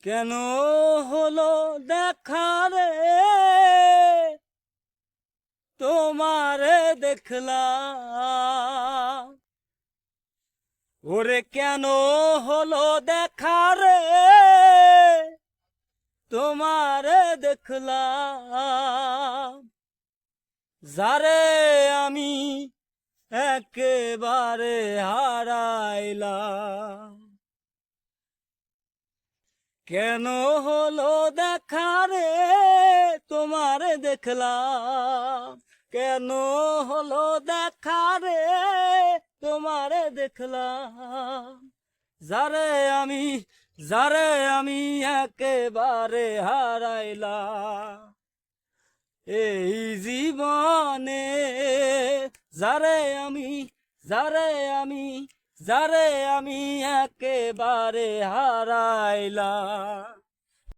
কেন হলো দেখা রে তোমারে দেখলাম, ওরে কেন হলো দেখা রে তোমারে দেখলাম, যারে আমি একেবারে হারাইলাম। কেন হলো দেখা রে তোমারে দেখলাম, কেন হলো দেখা রে তোমারে দেখলাম, যারে আমি যারে আমি একেবারে হারাইলাম এই জীবনে, যারে আমি যারে আমি যারে আমি একেবারে হারাইলাম।